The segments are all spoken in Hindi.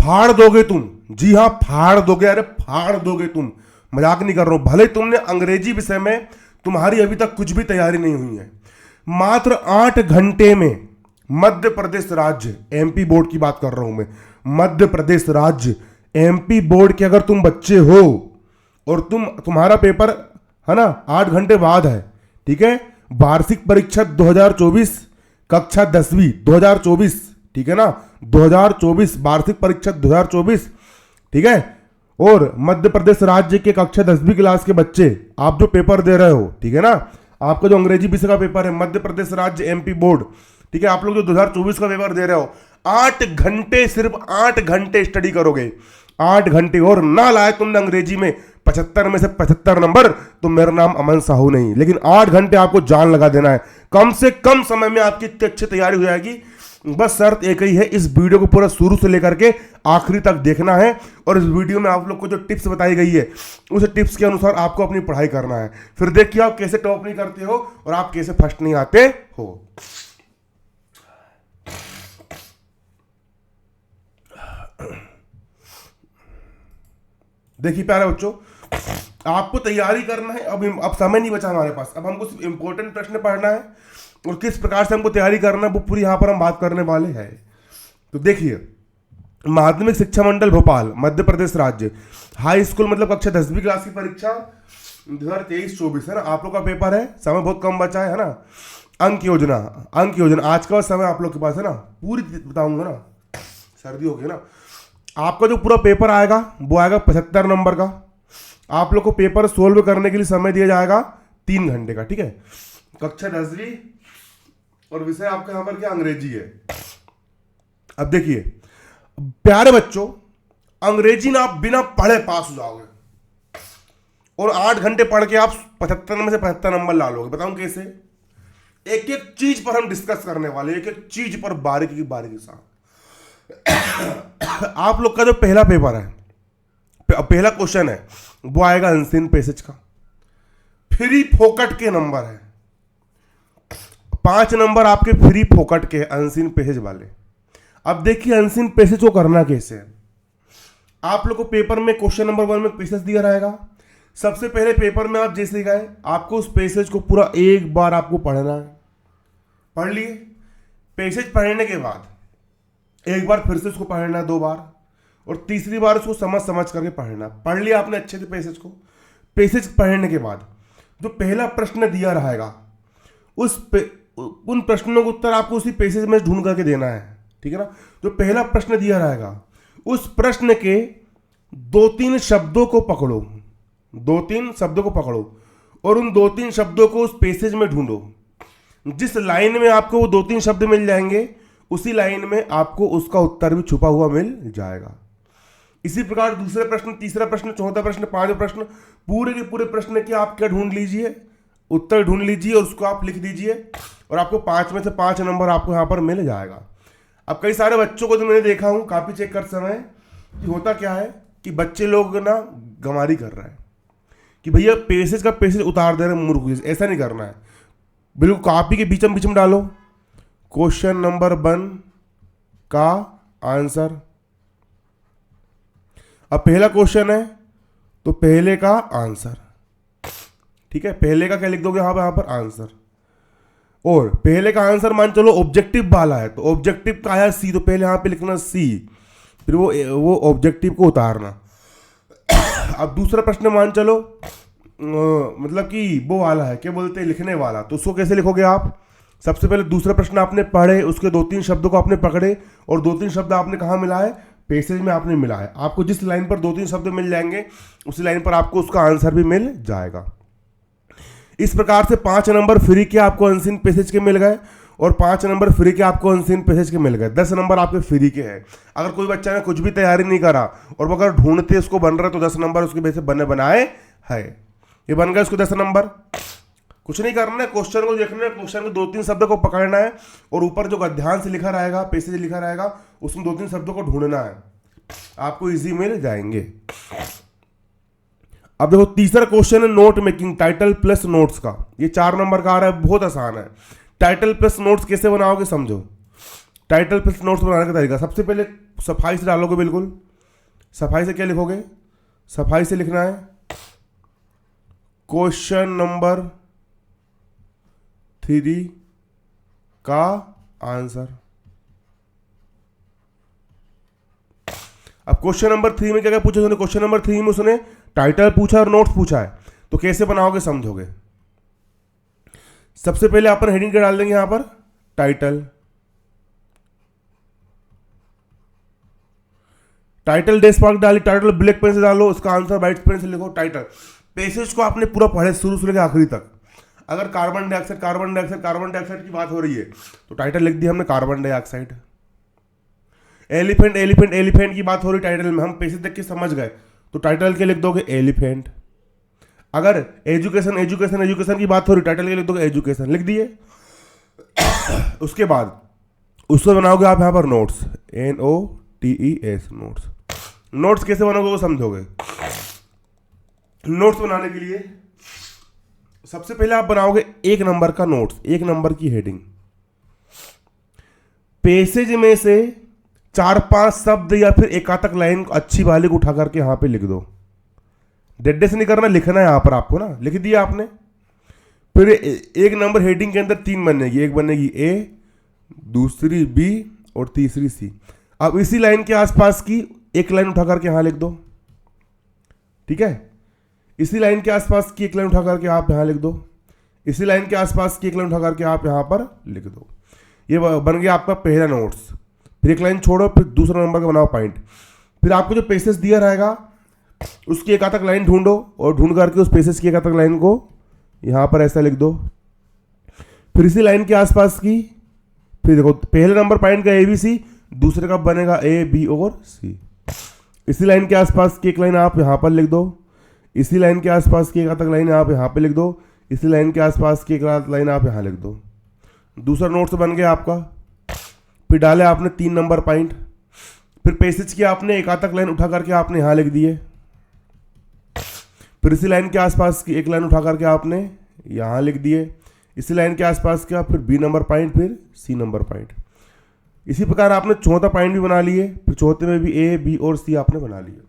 फाड़ दोगे तुम, जी हाँ फाड़ दोगे, अरे फाड़ दोगे तुम, मजाक नहीं कर रहा हूं। भले तुमने अंग्रेजी विषय में तुम्हारी अभी तक कुछ भी तैयारी नहीं हुई है, मात्र 8 घंटे में मध्य प्रदेश राज्य, एमपी बोर्ड की बात कर रहा हूं मैं, मध्य प्रदेश राज्य एमपी बोर्ड के अगर तुम बच्चे हो और तुम्हारा पेपर है ना 8 घंटे बाद है, ठीक है, वार्षिक परीक्षा 2024 कक्षा 10वीं 2024, ठीक है ना, 2024 वार्षिक परीक्षा 2024, ठीक है, और मध्य प्रदेश राज्य के कक्षा 10वीं क्लास के बच्चे आप जो पेपर दे रहे हो, ठीक है ना, आपका जो अंग्रेजी विषय का पेपर है मध्य प्रदेश राज्य एमपी बोर्ड, ठीक है, आप लोग जो 2024 का पेपर दे रहे हो, 8 घंटे, सिर्फ 8 घंटे स्टडी करोगे, 8 घंटे, और ना लाए तुमने अंग्रेजी में 75 में से 75 नंबर तो मेरा नाम अमन साहू नहीं, लेकिन 8 घंटे आपको जान लगा देना है, कम से कम समय में आपकी इतनी अच्छी तैयारी हो जाएगी। बस शर्त एक ही है, इस वीडियो को पूरा शुरू से लेकर के आखिरी तक देखना है, और इस वीडियो में आप लोग को जो टिप्स बताई गई है उस टिप्स के अनुसार आपको अपनी पढ़ाई करना है। फिर देखिए आप कैसे टॉप नहीं करते हो और आप कैसे फर्स्ट नहीं आते हो। देखिए प्यारे बच्चों, आपको तैयारी करना है, अब समय नहीं बचा हमारे पास, अब हमको सिर्फ इंपॉर्टेंट प्रश्न पढ़ना है और किस प्रकार से हमको तैयारी करना है वो पूरी यहां पर हम बात करने वाले हैं। तो देखिए, माध्यमिक शिक्षा मंडल भोपाल मध्य प्रदेश राज्य हाई स्कूल मतलब कक्षा 10वीं क्लास की परीक्षा 2023-24 है ना, आप लोग का पेपर है, समय बहुत कम बचा है ना। अंक योजना आज का समय आप लोग के पास है ना, पूरी बताऊंगा ना, सर्दी हो गई ना। आपका जो पूरा पेपर आएगा वो आएगा 75 नंबर का, आप लोग को पेपर सोल्व करने के लिए समय दिया जाएगा 3 घंटे का, ठीक है, कक्षा 10वीं और विषय आपका यहां पर क्या अंग्रेजी है। अब देखिए प्यारे बच्चों, अंग्रेजी ना आप बिना पढ़े पास हो जाओगे और 8 घंटे पढ़ के आप 75 में से 75 नंबर ला लोगे। बताऊं कैसे? एक एक चीज पर हम डिस्कस करने वाले, एक एक चीज पर बारीकी की बारीकी के साथ। आप लोग का जो पहला पेपर है, पहला क्वेश्चन है वो आएगा अनसीन पैसेज का, फ्री फोकट के नंबर है, 5 नंबर आपके फ्री फोकट के अनसीन पैसेज वाले। अब देखिए अनसीन पैसेज को करना कैसे है। आप लोग को पेपर में क्वेश्चन नंबर 1 में पैसेज दिया रहेगा। सबसे पहले पेपर में आप जैसे गए, आपको उस पैसेज को पूरा एक बार आपको पढ़ना है। पढ़ लिए, पैसेज पढ़ने के बाद एक बार फिर से उसको पढ़ना है 2 बार, और तीसरी बार उसको समझ समझ करके पढ़ना। पढ़ लिया आपने अच्छे से पैसेज को। पैसेज पढ़ने के बाद जो पहला प्रश्न दिया रहेगा उन प्रश्नों का उत्तर आपको उसी पैसेज में ढूंढ करके देना है, ठीक है ना। जो पहला प्रश्न दिया रहेगा उस प्रश्न के 2-3 शब्दों को पकड़ो, 2-3 शब्दों को पकड़ो और उन 2-3 शब्दों को उस पैसेज में ढूंढो। जिस लाइन में आपको वो 2-3 शब्द मिल जाएंगे उसी लाइन में आपको उसका उत्तर भी छुपा हुआ मिल जाएगा। इसी प्रकार दूसरे प्रश्न, तीसरा प्रश्न, चौथा प्रश्न, 5वां प्रश्न, पूरे के पूरे प्रश्न के आप क्या ढूंढ लीजिए, उत्तर ढूंढ लीजिए और उसको आप लिख दीजिए और आपको 5 में से 5 नंबर आपको यहाँ पर मिल जाएगा। अब कई सारे बच्चों को जो मैंने देखा हूँ कॉपी चेक करते समय कि होता क्या है कि बच्चे लोग ना गंवारी कर रहे हैं कि भैया पैसेज का पैसेज उतार दे रहे हैं मूर्ख। ऐसा नहीं करना है, बिल्कुल कॉपी के बीच में डालो क्वेश्चन नंबर 1 का आंसर। अब पहला क्वेश्चन है तो पहले का आंसर, ठीक है, पहले का क्या लिख दोगे यहाँ पर आंसर। और पहले का आंसर मान चलो ऑब्जेक्टिव वाला है तो ऑब्जेक्टिव का आया सी, तो पहले यहाँ पे लिखना सी, फिर वो ऑब्जेक्टिव को उतारना। अब दूसरा प्रश्न मान चलो मतलब कि वो वाला है, क्या बोलते हैं, लिखने वाला, तो उसको कैसे लिखोगे आप? सबसे पहले दूसरा प्रश्न आपने पढ़े, उसके 2-3 शब्दों को आपने पकड़े और 2-3 शब्द आपने कहाँ मिलाए, पैसेज में आपने मिलाए। आपको जिस लाइन पर 2-3 शब्द मिल जाएंगे उसी लाइन पर आपको उसका आंसर भी मिल जाएगा। इस प्रकार से 5 नंबर फ्री के आपको अनसीन पैसेज के मिल गए और 5 नंबर फ्री के आपको अनसीन पैसेज के मिल गए। 10 नंबर आपके फ्री के हैं। अगर कोई बच्चा ने कुछ भी तैयारी नहीं करा और वो अगर ढूंढते उसको बन रहा है तो 10 नंबर उसके वैसे बनाए है। ये बन गए उसको 10 नंबर। कुछ नहीं करना है, क्वेश्चन को देखना है, क्वेश्चन के 2-3 शब्दों को पकड़ना है और ऊपर जो गद्यांश लिखा रहेगा, पैसेज लिखा रहेगा, उसमें 2-3 शब्दों को ढूंढना है, आपको इजी मिल जाएंगे। अब देखो तीसरा क्वेश्चन है note making, title plus notes का। ये 4 नंबर का आ रहा है, बहुत आसान है। टाइटल प्लस नोट्स कैसे बनाओगे समझो। टाइटल प्लस नोट्स बनाने का तरीका, सबसे पहले सफाई से डालोगे, बिल्कुल सफाई से क्या लिखोगे, सफाई से लिखना है क्वेश्चन नंबर 3 का आंसर। अब क्वेश्चन नंबर 3 में क्या क्या पूछा उसने, क्वेश्चन नंबर 3 में उसने टाइटल पूछा और नोट्स पूछा है, तो कैसे बनाओगे समझोगे। सबसे पहले अपन हेडिंग क्या डाल देंगे यहां पर, टाइटल। टाइटल डेस्क मार्क डाली, टाइटल ब्लैक पेन से डालो, उसका आंसर व्हाइट पेन से लिखो। टाइटल पैसेज को आपने पूरा पढ़े शुरू से लेकर आखिरी तक। अगर carbon dioxide carbon dioxide carbon dioxide की बात हो रही है तो टाइटल लिख दिया हमने carbon dioxide. Elephant elephant elephant की बात हो रही टाइटल में, हम पैसेज देख के समझ गए तो टाइटल के लिख दोगे एलिफेंट। अगर एजुकेशन एजुकेशन एजुकेशन की बात हो रही टाइटल के लिख दोगे एजुकेशन, लिख दिए। उसके बाद उसको बनाओगे आप यहां पर नोट्स, NOTES नोट्स। नोट्स कैसे बनाओगे वो समझोगे। नोट्स बनाने के लिए सबसे पहले आप बनाओगे 1 नंबर का नोट्स, 1 नंबर की हेडिंग। पैसेज में से 4-5 शब्द या फिर एकातक लाइन अच्छी वाली को उठा करके यहां पे लिख दो। डेड से नहीं करना, लिखना है यहां पर आपको ना, लिख दिया आपने। फिर 1 नंबर हेडिंग के अंदर 3 बनेगी, एक बनेगी A, दूसरी B और तीसरी C। अब इसी लाइन के आसपास की एक लाइन उठा करके यहां लिख दो, ठीक है। इसी लाइन के आसपास की एक लाइन उठा करके आप यहां लिख दो, इसी लाइन के आसपास की एक लाइन उठा करके आप यहां पर लिख दो। ये बन गया आपका पहला नोट्स। फिर एक लाइन छोड़ो, फिर दूसरा नंबर का बनाओ पॉइंट। फिर आपको जो पेसेज दिया रहेगा उसकी एक तक लाइन ढूंढो और ढूंढ करके उस पेसेज की एक तक लाइन को यहां पर ऐसा लिख दो। फिर इसी लाइन के आसपास की, फिर देखो पहले नंबर पॉइंट का ABC, दूसरे का बनेगा A, B और C। इसी लाइन के आसपास की एक लाइन आप यहां पर लिख दो, इसी लाइन के आसपास की एक तक लाइन आप यहां पे लिख दो, इसी लाइन के आसपास की एक लाइन आप यहां लिख दो। दूसरा नोट्स बन गया आपका। फिर डाले आपने 3 नंबर पॉइंट। फिर पैसेज की आपने एक तक लाइन उठा करके आपने यहां लिख दिए। फिर इसी लाइन के आसपास की एक लाइन उठा करके आपने यहां लिख दिए। इसी लाइन के आसपास का फिर B नंबर पॉइंट, फिर C नंबर पॉइंट। इसी प्रकार आपने चौथा पॉइंट भी बना लिए, फिर चौथे में भी A, B और C आपने बना लिए।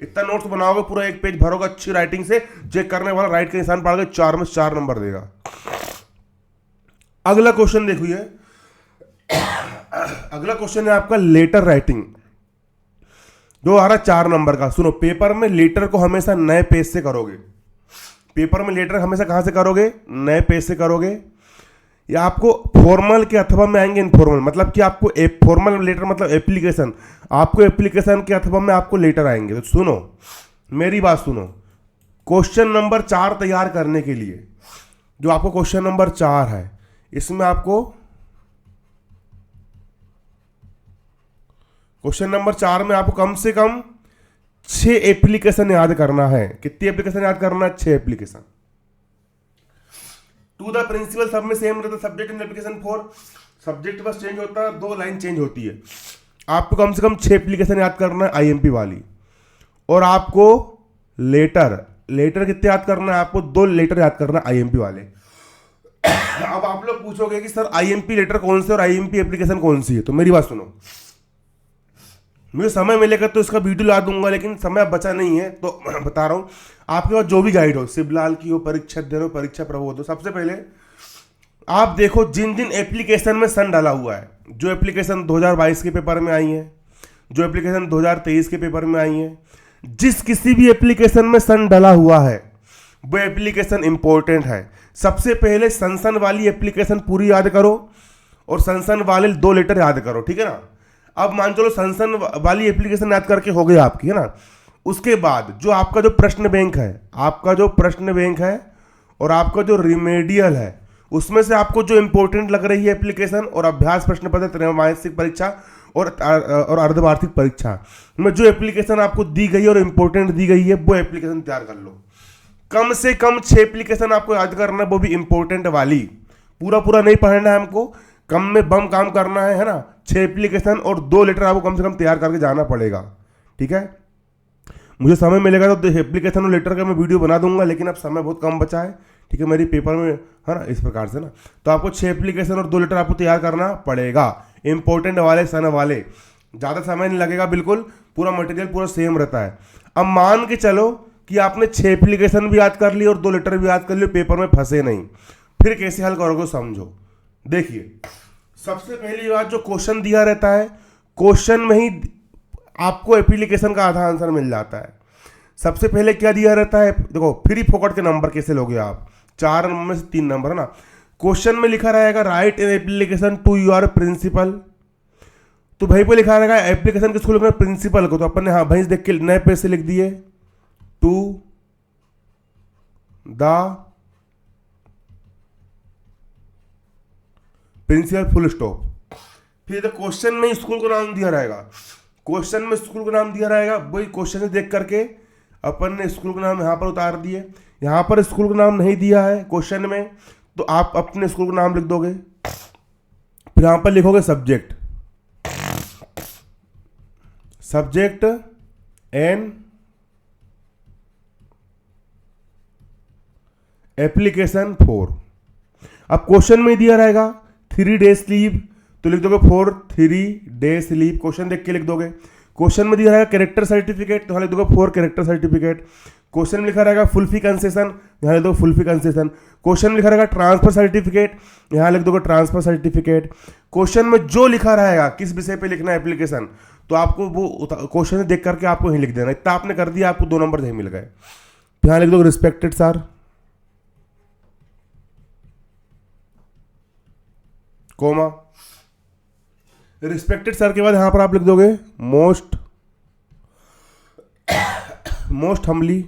इतना नोट्स बनाओगे, पूरा 1 पेज भरोगे अच्छी राइटिंग से, चेक करने वाला राइट का निशान पड़ गए 4 में 4 नंबर देगा। अगला क्वेश्चन देखिए, अगला क्वेश्चन है आपका लेटर राइटिंग, जो आ रहा 4 नंबर का। सुनो, पेपर में लेटर को हमेशा नए पेज से करोगे। पेपर में लेटर हमेशा कहां से करोगे, नए पेज से करोगे। या आपको फॉर्मल के अथवा में आएंगे इनफॉर्मल, मतलब कि आपको फॉर्मल लेटर मतलब एप्लीकेशन, आपको एप्लीकेशन के अथवा में आपको लेटर आएंगे। तो सुनो मेरी बात सुनो, क्वेश्चन नंबर 4 तैयार करने के लिए, जो आपको क्वेश्चन नंबर 4 है, इसमें आपको क्वेश्चन नंबर 4 में आपको कम से कम 6 एप्लीकेशन याद करना है। कितनी एप्लीकेशन याद करना है, 6 एप्लीकेशन। टू द प्रिंसिपल सब में सेम रहता है, सब्जेक्ट इन एप्लीकेशन 4, सब्जेक्ट बस चेंज होता है, 2 लाइन चेंज होती है। आपको कम से कम 6 एप्लीकेशन याद करना है IMP वाली। और आपको लेटर कितने याद करना है, आपको 2 लेटर याद करना है IMP वाले। अब आप लोग पूछोगे कि सर IMP लेटर कौन से और IMP एप्लीकेशन कौन सी है, तो मेरी बात सुनो, मुझे समय मिलेगा तो इसका वीडियो ला दूंगा, लेकिन समय बचा नहीं है तो बता रहा हूं। आपके पास जो भी गाइड हो, शिवलाल की हो, परीक्षा दे हो, परीक्षा प्रबोध हो, सबसे पहले आप देखो जिन जिन एप्लीकेशन में सन डाला हुआ है, जो एप्लीकेशन 2022 के पेपर में आई है, जो एप्लीकेशन 2023 के पेपर में आई है, जिस किसी भी एप्लीकेशन में सन डाला हुआ है वो एप्लीकेशन इंपॉर्टेंट है। सबसे पहले सन वाली एप्लीकेशन पूरी याद करो और सन वाले 2 लेटर याद करो, ठीक है ना। अब मान चलो सन वाली एप्लीकेशन याद करके हो गई आपकी, है ना। उसके बाद जो आपका जो प्रश्न बैंक है, आपका जो प्रश्न बैंक है और आपका जो रिमेडियल है, उसमें से आपको जो इंपॉर्टेंट लग रही है एप्लीकेशन और अभ्यास प्रश्न पत्र, त्रैमासिक परीक्षा और अर्धवार्षिक परीक्षा में जो एप्लीकेशन आपको दी गई है और इंपॉर्टेंट दी गई है, वो एप्लीकेशन तैयार कर लो। कम से कम 6 एप्लीकेशन आपको याद करना है, वो भी इंपॉर्टेंट वाली। पूरा नहीं पढ़ना है हमको, कम में बम काम करना है ना। 6 एप्लीकेशन और 2 लेटर आपको कम से कम तैयार करके जाना पड़ेगा, ठीक है। मुझे समय मिलेगा तो एप्लीकेशन और लेटर का मैं वीडियो बना दूंगा, लेकिन अब समय बहुत कम बचा है, ठीक है, मेरी पेपर में, है ना, इस प्रकार से ना। तो आपको 6 एप्लीकेशन और 2 लेटर आपको तैयार करना पड़ेगा। इंपॉर्टेंट वाले, सन वाले, ज़्यादा समय नहीं लगेगा, बिल्कुल पूरा मटेरियल पूरा सेम रहता है। अब मान के चलो कि आपने 6 एप्लीकेशन भी याद कर ली और 2 लेटर भी याद कर लिए, पेपर में फंसे नहीं, फिर कैसे हल करोगे समझो। देखिए, सबसे पहली बात, जो क्वेश्चन दिया रहता है, क्वेश्चन में ही आपको एप्लीकेशन का आधा आंसर मिल जाता है। सबसे पहले क्या दिया रहता है, देखो फ्री फोकट के नंबर कैसे लोगे आप, 4 नंबर में से 3 नंबर है ना। क्वेश्चन में लिखा रहेगा write an application to your principal, तो भाई पे लिखा रहेगा एप्लीकेशन किसको लिखना है, प्रिंसिपल को, तो अपन ने हाँ भाई देख के नए पेज से लिख दिए, to the principal full stop. फिर तो क्वेश्चन में स्कूल का नाम दिया रहेगा, क्वेश्चन में स्कूल का नाम दिया रहेगा, वही क्वेश्चन से देख करके अपन ने स्कूल का नाम यहाँ पर उतार दिए। यहाँ पर स्कूल का नाम नहीं दिया है क्वेश्चन में, तो आप अपने स्कूल का नाम लिख दोगे। फिर यहाँ पर लिखोगे subject, subject and application for. अब क्वेश्चन में दिया रहेगा 3 days लीव, तो लिख दोगे फॉर 3 days लीव, क्वेश्चन देख के लिख दोगे। क्वेश्चन में दिया रहेगा कैरेक्टर सर्टिफिकेट, तो यहाँ लिख दोगे फॉर कैरेक्टर सर्टिफिकेट। क्वेश्चन में लिखा रहेगा फुल फी कंसेशन, यहाँ लिख दोगे फुल फी कंसेशन। क्वेश्चन में लिखा रहेगा ट्रांसफर सर्टिफिकेट, यहाँ लिख दोगे ट्रांसफर सर्टिफिकेट। क्वेश्चन में जो लिखा रहेगा किस विषय पे लिखना है एप्लीकेशन, तो आपको वो क्वेश्चन देख करके आपको यहीं लिख देना। इतना आपने कर दिया, आपको 2 नंबर यहीं मिल गए। यहाँ लिख दोगे respected sir, comma, respected sir के बाद यहां पर आप लिख दोगे most humbly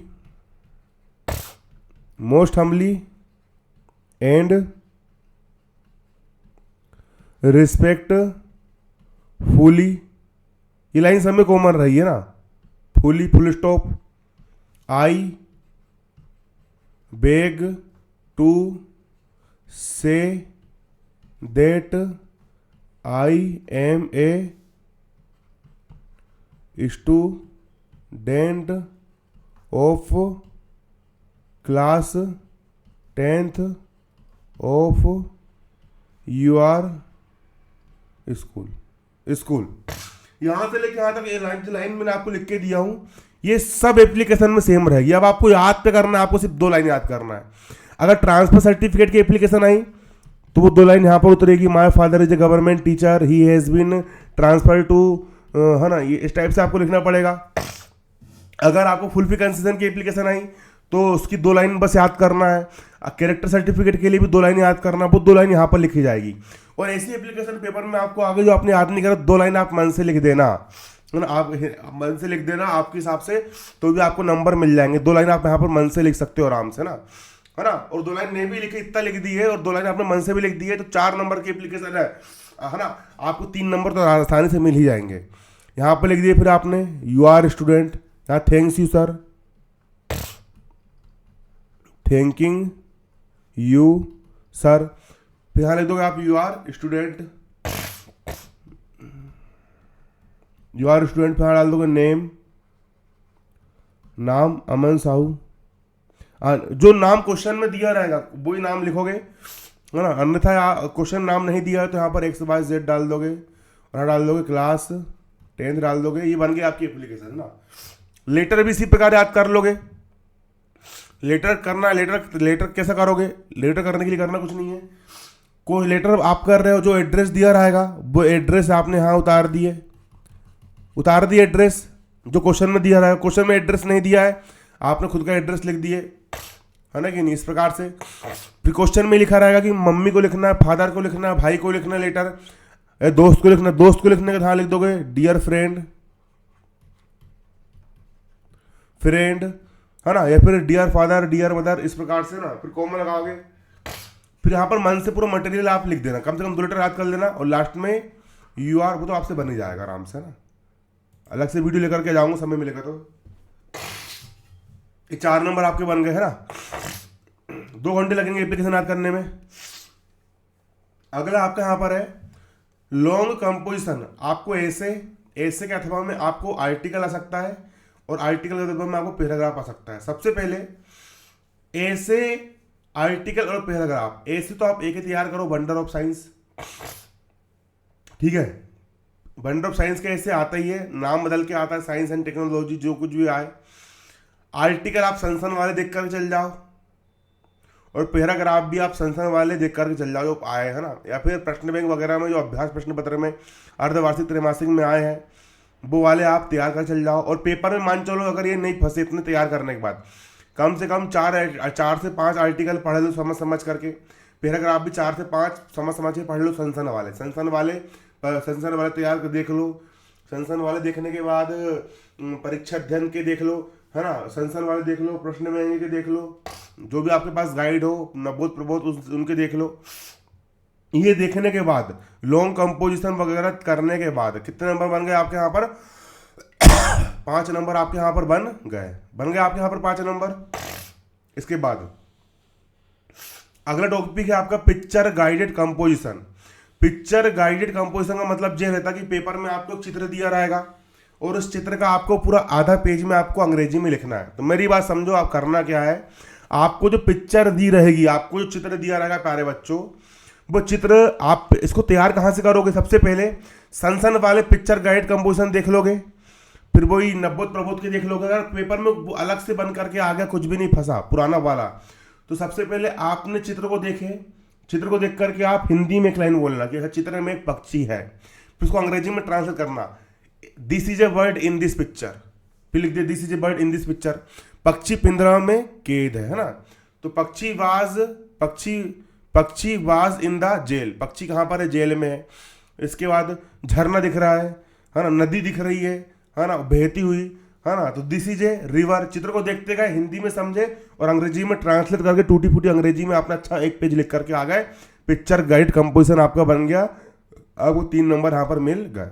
and respectfully. ये लाइन सब में कॉमन रही है ना, fully full stop, I beg to say that I am a student of class 10th of your school। यहां से लेके यहां तक ये लाइन मैंने आपको लिख के दिया हूं, ये सब एप्लीकेशन में सेम रहेगी। अब आपको याद पे करना है, आपको सिर्फ 2 लाइन याद करना है। अगर ट्रांसफर सर्टिफिकेट की एप्लीकेशन आई तो वो 2 लाइन यहाँ पर उतरेगी, my father is a government teacher, he has been transfer to, है ना, ये इस टाइप से आपको लिखना पड़ेगा। अगर आपको फुल फी कंसेशन की एप्लीकेशन आई तो उसकी 2 लाइन बस याद करना है। कैरेक्टर सर्टिफिकेट के लिए भी 2 लाइन याद करना, वो 2 लाइन यहाँ पर लिखी जाएगी। और ऐसी एप्लीकेशन पेपर में आपको आगे जो आपने याद नहीं करा, 2 लाइन आप मन से लिख देना, है ना, आप मन से लिख देना आपके हिसाब से, तो भी आपको नंबर मिल जाएंगे। 2 लाइन आप यहाँ पर मन से लिख सकते हो आराम से ना, है ना। और 2 लाइन नहीं भी लिखे, इतना लिख दी है, और 2 लाइन आपने मन से भी लिख दी है, तो 4 नंबर की एप्लीकेशन है ना। आपको 3 नंबर तो आसानी से मिल ही जाएंगे। यहाँ पर लिख दिए फिर आपने यू आर स्टूडेंट, यहाँ thanks you sir, thanking you sir. फिर यहाँ लिख दोगे आप यू आर स्टूडेंट, फिर यहाँ डाल दोगे नेम, नाम अमन साहू। जो नाम क्वेश्चन में दिया रहेगा वही नाम लिखोगे, है ना। अन्यथा क्वेश्चन नाम नहीं दिया है तो यहाँ पर XYZ डाल दोगे, और यहाँ डाल दोगे क्लास 10th डाल दोगे। ये बन गई आपकी एप्लीकेशन ना। लेटर भी इसी प्रकार याद कर लोगे। लेटर करना है, लेटर कैसा करोगे, लेटर करने के लिए करना कुछ नहीं है। कोई लेटर आप कर रहे हो, जो एड्रेस दिया रहेगा वो एड्रेस आपने यहाँ उतार दिए एड्रेस जो क्वेश्चन में दिया रहेगा। क्वेश्चन में एड्रेस नहीं दिया है, आपने खुद का एड्रेस लिख दिए, है ना कि नहीं, इस प्रकार से। फिर क्वेश्चन में लिखा रहेगा कि मम्मी को लिखना है, फादर को लिखना है, भाई को लिखना है लेटर, दोस्त को लिखना, दोस्त को लिखने का यहाँ लिख दोगे डियर फ्रेंड, है ना, या फिर डियर फादर, डियर मदर, इस प्रकार से ना। फिर कॉमा लगाओगे। फिर यहाँ पर मन से पूरा मटेरियल आप लिख देना, कम से कम 2 लेटर याद कर लेना, और लास्ट में यू आर, वो तो आपसे बन ही जाएगा आराम से ना। अलग से वीडियो लेकर के जाऊंगा, समय मिलेगा तो। ये 4 नंबर आपके बन गए, है ना। 2 घंटे लगेंगे एप्लीकेशन याद करने में। अगला आपका यहाँ पर है लॉन्ग कंपोजिशन। आपको ऐसे के अथवा में आपको आर्टिकल आ सकता है, और आर्टिकल के अथवा में आपको पैराग्राफ आ सकता है। सबसे पहले ऐसे, आर्टिकल और पैराग्राफ। ऐसे तो आप एक ही तैयार करो, वंडर ऑफ साइंस, ठीक है। वंडर ऑफ साइंस का ऐसे आता ही है, नाम बदल के आता है, साइंस एंड टेक्नोलॉजी जो कुछ भी आए। आर्टिकल आप सन वाले देख कर चल जाओ, और पैराग्राफ भी आप सन वाले देख कर चल जाओ जो आए हैं ना, या फिर प्रश्न बैंक वगैरह में जो अभ्यास प्रश्न पत्र में अर्धवार्षिक त्रैमासिक में आए हैं वो वाले आप तैयार कर चल जाओ। और पेपर में मान चलो अगर ये नहीं फंसे इतने तैयार करने के बाद, कम से कम 4 से 5 आर्टिकल पढ़ लो समझ करके, पैराग्राफ भी 4 से 5 समझ के पढ़ लो सन वाले तैयार कर देख लो। सन वाले देखने के बाद परीक्षा अध्ययन के देख लो, है ना, सन वाले देख लो, प्रश्न बैंक के देख लो, जो भी आपके पास गाइड हो नवोद प्रबोध उनके देख लो। ये देखने के बाद लॉन्ग कंपोजिशन वगैरह करने के बाद कितने नंबर बन गए आपके यहाँ पर? 5 नंबर आपके यहाँ पर बन गए आपके यहाँ पर 5 नंबर। इसके बाद अगला टॉपिक है आपका picture guided composition. Picture guided composition का मतलब यह रहता है कि पेपर में आपको एक चित्र दिया रहेगा और उस चित्र का आपको पूरा आधा पेज में आपको अंग्रेजी में लिखना है। तो मेरी बात समझो, आप करना क्या है, आपको जो पिक्चर दी रहेगी, आपको जो चित्र दिया रहेगा प्यारे बच्चों, वो चित्र आप इसको तैयार कहाँ से करोगे? सबसे पहले सन वाले पिक्चर गाइड कंपोजिशन देख लोगे, फिर वही नवोद प्रबोध के देख लोगे। अगर पेपर में वो अलग से बन करके आ गया, कुछ भी नहीं फंसा पुराना वाला, तो सबसे पहले आपने चित्र को देखे, चित्र को देख करके आप हिंदी में एक लाइन बोलना कि चित्र में एक पक्षी है, फिर उसको अंग्रेजी में ट्रांसलेट करना, this is a bird in this picture, फिर लिख दिया this is a bird in this picture, पक्षी पिंजरा में कैद है ना, तो पक्षी वाज इन द जेल, पक्षी कहाँ पर है? जेल में है। इसके बाद झरना दिख रहा है ना, नदी दिख रही है ना, बहती हुई, है ना, तो दिस इज ए रिवर। चित्र को देखते गए, हिंदी में समझे और अंग्रेजी में ट्रांसलेट करके टूटी फूटी अंग्रेजी में आपने अच्छा एक पेज लिख करके आ गए, पिक्चर गाइड कंपोजिशन आपका बन गया। अब वो 3 नंबर यहाँ पर मिल गए।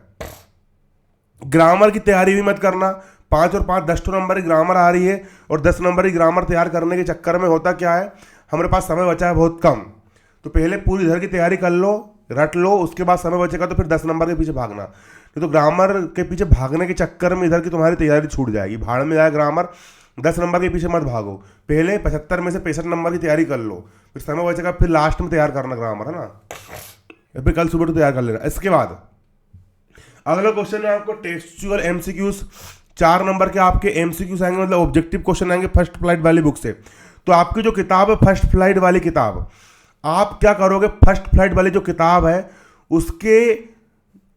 ग्रामर की तैयारी भी मत करना, 5 और 5 10 नंबर की ग्रामर आ रही है, और 10 नंबर की ग्रामर तैयार करने के चक्कर में होता क्या है, हमारे पास समय बचा है बहुत कम, तो पहले पूरी इधर की तैयारी कर लो, रट लो, उसके बाद समय बचेगा तो फिर 10 नंबर के पीछे भागना, नहीं तो ग्रामर के पीछे भागने के चक्कर में इधर की तुम्हारी तैयारी छूट जाएगी, भाड़ में जाए ग्रामर। 10 नंबर के पीछे मत भागो, पहले 75 में से 65 नंबर की तैयारी कर लो, फिर समय बचेगा, फिर लास्ट में तैयार करना ग्रामर, है ना, या फिर कल सुबह तो तैयार कर लेना। इसके बाद अगला क्वेश्चन है आपको टेक्सचुअल एमसीक्यूज। 4 नंबर के आपके एमसीक्यूज आएंगे, मतलब ऑब्जेक्टिव क्वेश्चन आएंगे फर्स्ट फ्लाइट वाली बुक से। तो आपकी जो किताब है फर्स्ट फ्लाइट वाली किताब, आप क्या करोगे, फर्स्ट फ्लाइट वाली जो किताब है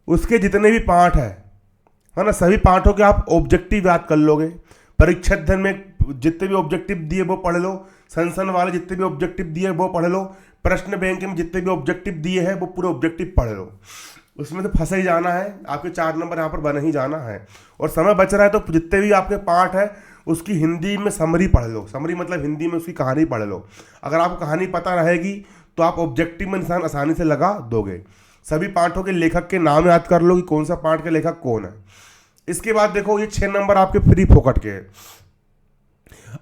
उसके जितने भी पार्ट है ना, सभी पार्टों के आप ऑब्जेक्टिव याद कर लोगे। परीक्षा अध्ययन में जितने भी ऑब्जेक्टिव दिए वो पढ़ लो, सन वाले जितने भी ऑब्जेक्टिव दिए वो पढ़ लो, प्रश्न बैंक में जितने भी ऑब्जेक्टिव दिए हैं वो पूरे ऑब्जेक्टिव पढ़ लो, उसमें तो फंसा ही जाना है, आपके 4 नंबर यहाँ पर बन ही जाना है। और समय बच रहा है तो जितने भी आपके पार्ट है उसकी हिंदी में समरी पढ़ लो, समरी मतलब हिंदी में उसकी कहानी पढ़ लो। अगर आपको कहानी पता रहेगी तो आप ऑब्जेक्टिव में इंसान आसानी से लगा दोगे। सभी पाठों के लेखक के नाम याद कर लो कि कौन सा पाठ का लेखक कौन है। इसके बाद देखो ये 6 नंबर आपके फ्री फोकट के हैं।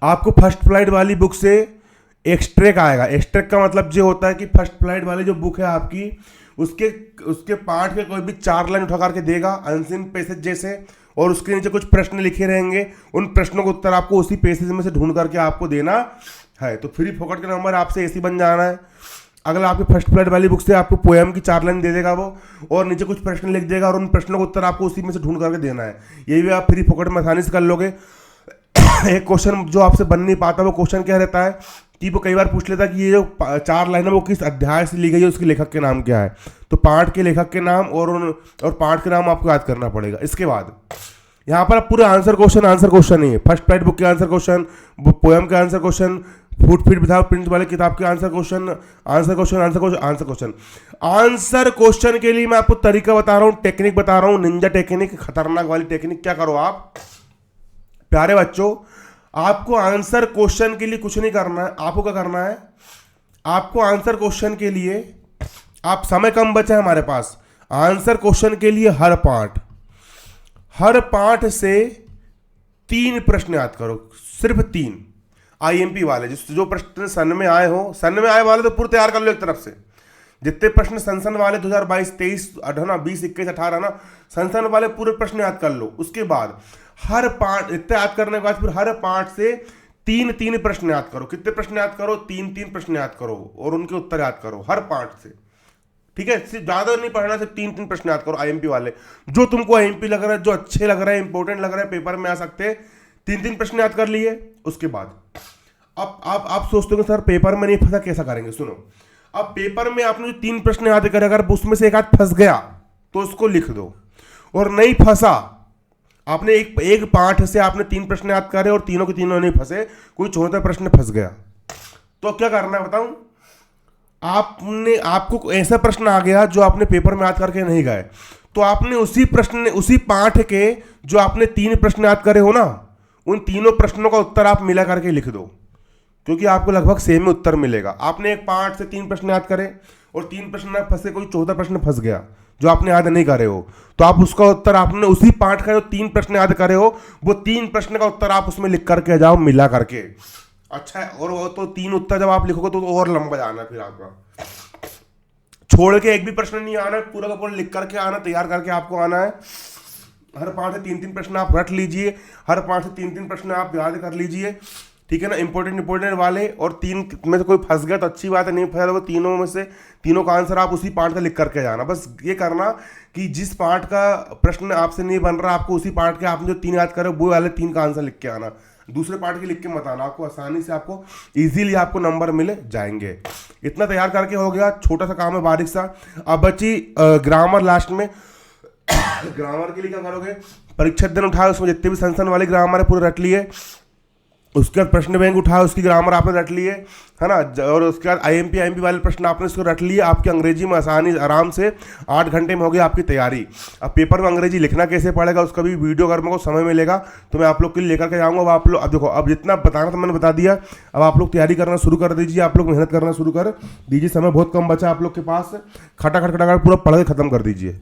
आपको फर्स्ट फ्लाइट वाली बुक से एक्सट्रैक्ट आएगा। एक्सट्रैक्ट का मतलब ये होता है कि फर्स्ट फ्लाइट वाली जो बुक है आपकी उसके पाठ के कोई भी 4 लाइन उठा करके देगा अनसीन पैसेज जैसे, और उसके नीचे कुछ प्रश्न लिखे रहेंगे, उन प्रश्नों का उत्तर आपको उसी पैसेज में से ढूंढ करके आपको देना है। तो फ्री फोकट का नंबर आपसे ऐसी बन जाना है। अगला आपकी फर्स्ट फ्लाइट वाली बुक से आपको पोएम की 4 लाइन दे देगा वो, और नीचे कुछ प्रश्न लिख देगा और उन प्रश्नों का उत्तर आपको उसी में से ढूंढ करके देना है। ये भी आप फ्री फोकट में आसानी से कर लोगे। एक क्वेश्चन जो आपसे बन नहीं पाता वो क्वेश्चन क्या रहता है कि वो कई बार पूछ लेता है कि ये जो 4 लाइन है वो किस अध्याय से ली गई है, उसके लेखक के नाम क्या है। तो पाठ के लेखक के नाम और पाठ के नाम आपको याद करना पड़ेगा। इसके बाद यहाँ पर पूरे आंसर क्वेश्चन नहीं है। फर्स्ट फ्लाइट बुक के आंसर क्वेश्चन, पोएम के answer question, foot feet without print वाले किताब के आंसर क्वेश्चन के लिए मैं आपको तरीका बता रहा हूँ, टेक्निक बता रहा हूँ, निंजा टेक्निक, खतरनाक वाली टेक्निक। क्या करो आप प्यारे बच्चों, आपको आंसर क्वेश्चन के लिए कुछ नहीं करना है। आपको क्या करना है, आपको आंसर क्वेश्चन के लिए, आप समय कम बचा है हमारे पास, आंसर क्वेश्चन के लिए हर पाठ से 3 प्रश्न याद करो, सिर्फ 3 आईएमपी वाले, जो प्रश्न सन में आए वाले तो पूरे तैयार कर लो एक तरफ से। जितने प्रश्न सन वाले 2022, 23, 20, 21, 18 ना, सन वाले पूरे प्रश्न याद कर लो। उसके बाद हर पाठ इतने याद करने के बाद फिर हर पाठ से 3 प्रश्न याद करो। कितने प्रश्न याद करो? 3 प्रश्न याद करो और उनके उत्तर याद करो हर पाठ से। ठीक है, सिर्फ ज्यादा नहीं पढ़ना, सिर्फ 3-3 प्रश्न याद करो आईएमपी वाले, जो तुमको आईएमपी लग रहा है, जो अच्छे लग रहा है, इंपॉर्टेंट लग रहा है, पेपर में आ सकते हैं, 3-3 प्रश्न याद कर लिए। उसके बाद अब आप सोचते हो सर पेपर में नहीं फंसा कैसा करेंगे, सुनो, अब पेपर में आपने जो 3 प्रश्न याद करे, अगर उसमें से एक आध फंस गया तो उसको लिख दो, और नहीं फंसा, आपने एक पाठ से आपने 3 प्रश्न याद करे और तीनों के तीनों नहीं फंसे, कोई चौथा प्रश्न फंस गया, तो क्या करना है बताऊं, आपको ऐसा प्रश्न आ गया जो आपने पेपर में याद करके नहीं गए, तो आपने उसी पाठ के जो आपने 3 प्रश्न याद करे हो ना, उन तीनों प्रश्नों का उत्तर आप मिला करके लिख दो, क्योंकि आपको लगभग सेम ही उत्तर मिलेगा। आपने एक पाठ से 3 प्रश्न याद करे और 3 प्रश्न ना फंसे, कोई चौथा प्रश्न फंस गया जो आपने याद नहीं करे हो, तो आप उसका उत्तर आपने उसी पाठ का जो 3 प्रश्न याद करे हो, वो 3 प्रश्न का उत्तर आप उसमें लिख करके जाओ मिला करके। अच्छा है, और वो तो 3 उत्तर जब आप लिखोगे तो और लंबा जाना, फिर आपका छोड़ के एक भी प्रश्न नहीं आना, पूरा का पूरा लिख करके आना, तैयार करके आपको आना है। हर पाठ से 3-3 प्रश्न आप रट लीजिए, हर पाठ से 3-3 प्रश्न आप याद कर लीजिए, ठीक है ना, इंपॉर्टेंट वाले, और 3 में से कोई फंस गया तो अच्छी बात है, नहीं फंसा तो तीनों में से तीनों का आंसर आप उसी पाठ का लिख करके जाना। बस ये करना कि जिस पाठ का प्रश्न आपसे नहीं बन रहा, आपको उसी पाठ के आपने जो 3 याद करे वो वाले 3 का आंसर लिख के आना, दूसरे पार्ट के लिख के मत आना, आपको आसानी से आपको इजीली आपको नंबर मिले जाएंगे। इतना तैयार करके हो गया, छोटा सा काम है बारीक सा। अब बची ग्रामर लास्ट में। ग्रामर के लिए क्या करोगे, परीक्षा दिन उठाए, उसमें जितने भी संसन वाले ग्रामर है पूरे रट लिए, उसके बाद प्रश्न बैंक उठाया, उसकी ग्रामर आपने रट लिए, है ना, और उसके बाद आईएमपी वाले प्रश्न आपने उसको रट लिए, आपकी अंग्रेजी में आसानी आराम से 8 घंटे में हो गई आपकी तैयारी। अब पेपर में अंग्रेजी लिखना कैसे पड़ेगा उसका भी वीडियो अगर मेरे को समय मिलेगा तो मैं आप लोग के लिए लेकर के जाऊँगा। अब आप लोग, अब देखो, अब जितना बताना था मैंने बता दिया, अब आप लोग तैयारी करना शुरू कर दीजिए, आप लोग मेहनत करना शुरू कर दीजिए, समय बहुत कम बचा आप लोग के पास, खटाखट पूरा पढ़ के खत्म कर दीजिए।